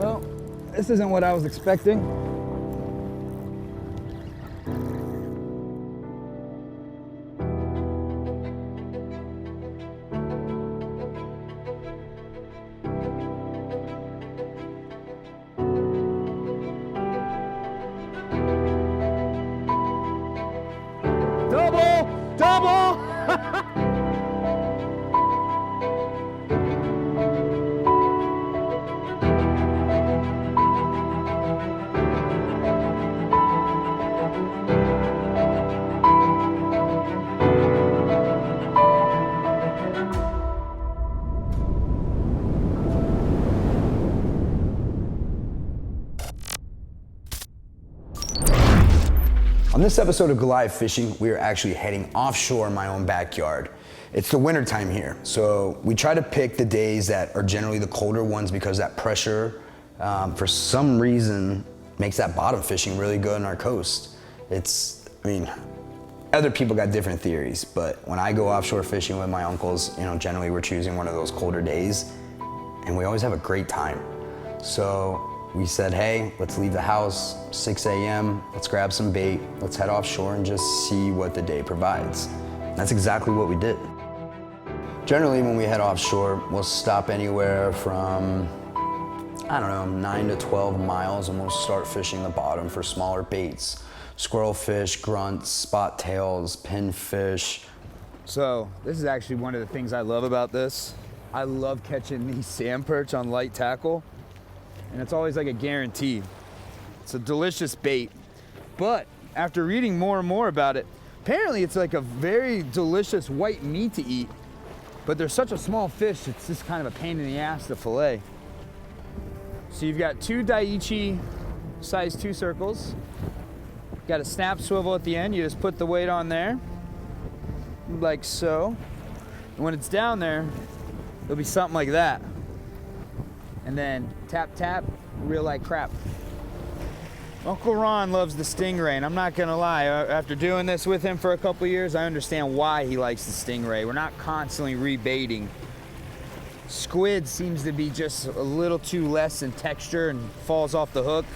Well, this isn't what I was expecting. Double! Double! On this episode of Goliath Fishing, we are actually heading offshore in my own backyard. It's the winter time here, so we try to pick the days that are generally the colder ones because that pressure, for some reason, makes that bottom fishing really good on our coast. Other people got different theories, but when I go offshore fishing with my uncles, generally we're choosing one of those colder days, and we always have a great time. So we said, hey, let's leave the house, 6 a.m., let's grab some bait, let's head offshore and just see what the day provides. And that's exactly what we did. Generally, when we head offshore, we'll stop anywhere from, 9 to 12 miles, and we'll start fishing the bottom for smaller baits. Squirrelfish, grunts, spot tails, pinfish. So this is actually one of the things I love about this. I love catching these sand perch on light tackle. And it's always like a guarantee. It's a delicious bait. But after reading more and more about it, apparently it's like a very delicious white meat to eat. But they're such a small fish, it's just kind of a pain in the ass to fillet. So you've got two Daiichi size 2 circles. Got a snap swivel at the end. You just put the weight on there, like so. And when it's down there, it'll be something like that. And then tap, tap, reel like crap. Uncle Ron loves the stingray, and I'm not gonna lie, after doing this with him for a couple years, I understand why he likes the stingray. We're not constantly rebaiting. Squid seems to be just a little too less in texture and falls off the hook.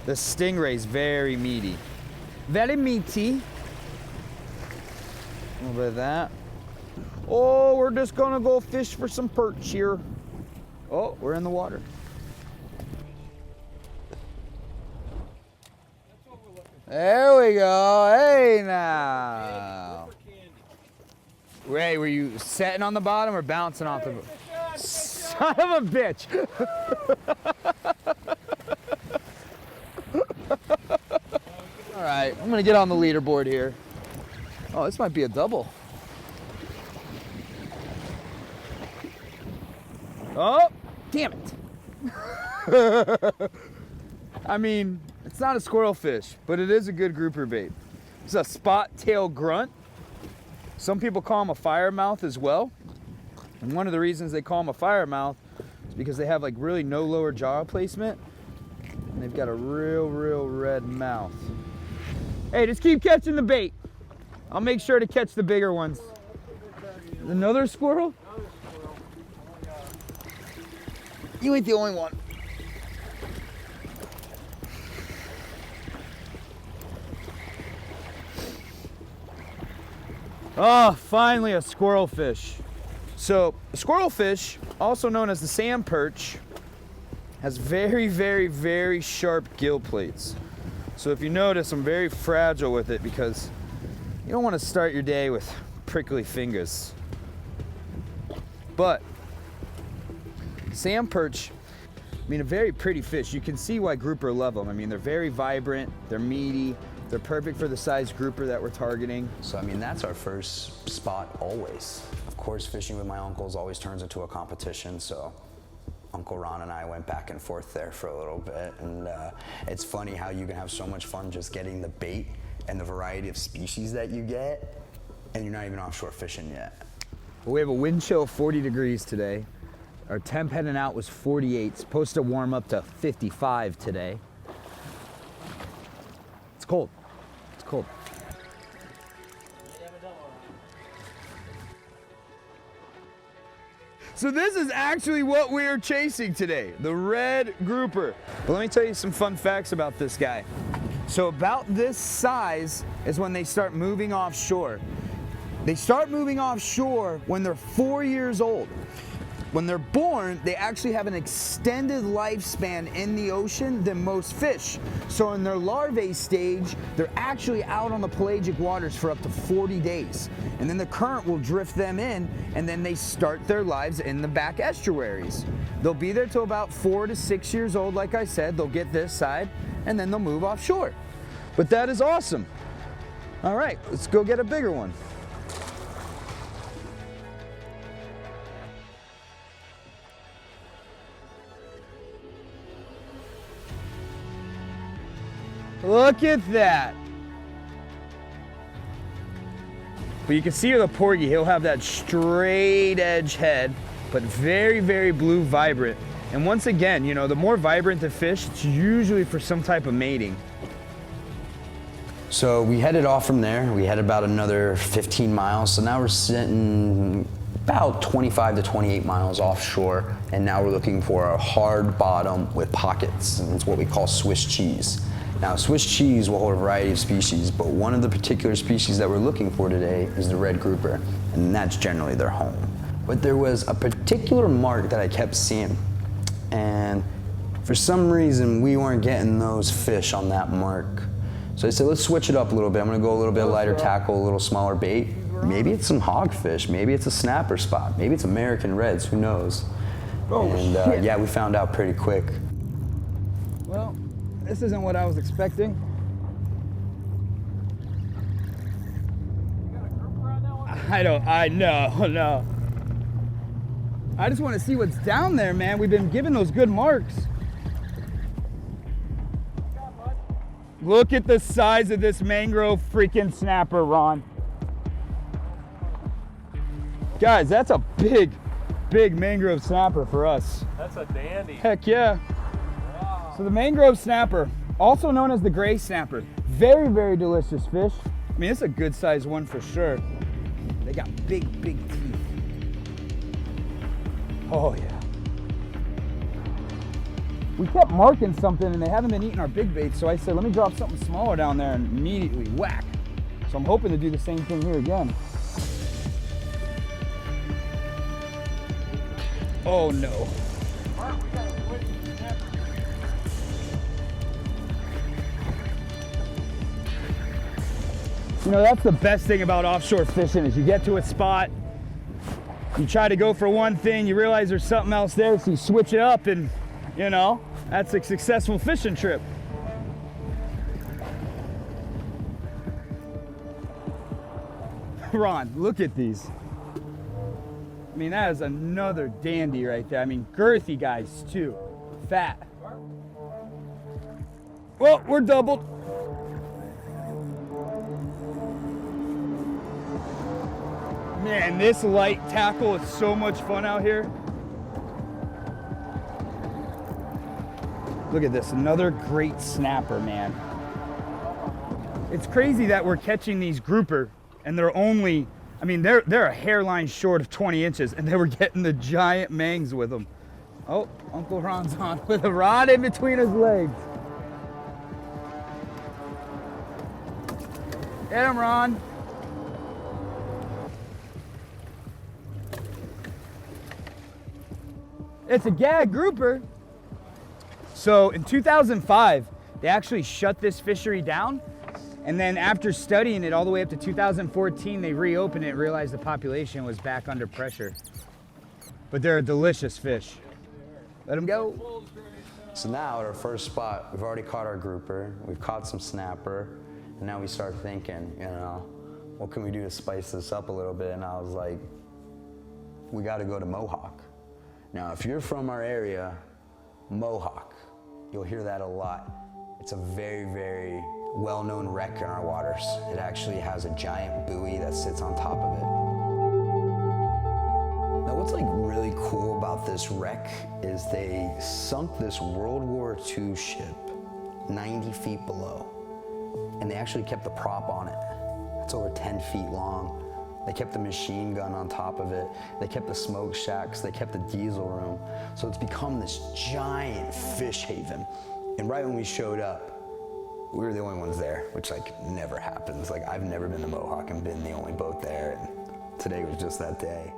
The stingray's very meaty. Very meaty. A little bit of that. Oh, we're just gonna go fish for some perch here. Oh, we're in the water. There we go. Hey now. Ray, were you setting on the bottom or bouncing off the bottom? Son of a bitch. All right, I'm gonna get on the leaderboard here. Oh, this might be a double. Oh, damn it. I mean, it's not a squirrel fish, but it is a good grouper bait. It's a spot tail grunt. Some people call them a firemouth as well. And one of the reasons they call them a firemouth is because they have like really no lower jaw placement. And they've got a real red mouth. Hey, just keep catching the bait. I'll make sure to catch the bigger ones. Another squirrel? You ain't the only one. Oh, finally a squirrel fish. So, a squirrel fish, also known as the sand perch, has very sharp gill plates. So if you notice, I'm very fragile with it because you don't want to start your day with prickly fingers. But sand perch, a very pretty fish. You can see why grouper love them. They're very vibrant, they're meaty, they're perfect for the size grouper that we're targeting. So that's our first spot always. Of course, fishing with my uncles always turns into a competition, so Uncle Ron and I went back and forth there for a little bit, and it's funny how you can have so much fun just getting the bait and the variety of species that you get, and you're not even offshore fishing yet. We have a wind chill of 40 degrees today. Our temp heading out was 48. It's supposed to warm up to 55 today. It's cold. It's cold. So this is actually what we are chasing today, the red grouper. But let me tell you some fun facts about this guy. So about this size is when they start moving offshore. They start moving offshore when they're 4 years old. When they're born, they actually have an extended lifespan in the ocean than most fish. So in their larvae stage, they're actually out on the pelagic waters for up to 40 days. And then the current will drift them in, and then they start their lives in the back estuaries. They'll be there till about 4 to 6 years old, like I said. They'll get this side, and then they'll move offshore. But that is awesome. All right, let's go get a bigger one. Look at that. But you can see the porgy, he'll have that straight edge head, but very, very blue vibrant. And once again, you know, the more vibrant the fish, it's usually for some type of mating. So we headed off from there. We had about another 15 miles. So now we're sitting about 25 to 28 miles offshore. And now we're looking for a hard bottom with pockets. And it's what we call Swiss cheese. Now, Swiss cheese will hold a variety of species, but one of the particular species that we're looking for today is the red grouper, and that's generally their home. But there was a particular mark that I kept seeing, and for some reason, we weren't getting those fish on that mark. So I said, let's switch it up a little bit. I'm gonna go a little bit lighter tackle, a little smaller bait. Maybe it's some hogfish, maybe it's a snapper spot, maybe it's American reds, who knows? And yeah, we found out pretty quick. Well, this isn't what I was expecting. I know. I just want to see what's down there, man. We've been given those good marks. Look at the size of this mangrove freaking snapper, Ron. Guys, that's a big, big mangrove snapper for us. That's a dandy. Heck yeah. So the mangrove snapper, also known as the gray snapper, very, very delicious fish. I mean, it's a good sized one for sure. They got big, big teeth. Oh yeah. We kept marking something and they haven't been eating our big baits, so I said, let me drop something smaller down there and immediately whack. So I'm hoping to do the same thing here again. Oh no. You know, that's the best thing about offshore fishing is you get to a spot, you try to go for one thing, you realize there's something else there, so you switch it up and, you know, that's a successful fishing trip. Ron, look at these. I mean, that is another dandy right there. I mean, girthy guys too, fat. Well, we're doubled. Man, this light tackle is so much fun out here. Look at this, another great snapper, man. It's crazy that we're catching these grouper and they're only, I mean, they're a hairline short of 20 inches and they were getting the giant mangs with them. Oh, Uncle Ron's on with a rod in between his legs. Get him, Ron. It's a gag grouper. So in 2005, they actually shut this fishery down. And then after studying it all the way up to 2014, they reopened it and realized the population was back under pressure. But they're a delicious fish. Let them go. So now at our first spot, we've already caught our grouper, we've caught some snapper, and now we start thinking, you know, what can we do to spice this up a little bit? And I was like, we gotta go to Mohawk. Now, if you're from our area, Mohawk, you'll hear that a lot. It's a very, very well-known wreck in our waters. It actually has a giant buoy that sits on top of it. Now, what's like really cool about this wreck is they sunk this World War II ship 90 feet below, and they actually kept the prop on it. It's over 10 feet long. They kept the machine gun on top of it. They kept the smoke shacks. They kept the diesel room. So it's become this giant fish haven. And right when we showed up, we were the only ones there, which like never happens. Like I've never been to Mohawk and been the only boat there. And today was just that day.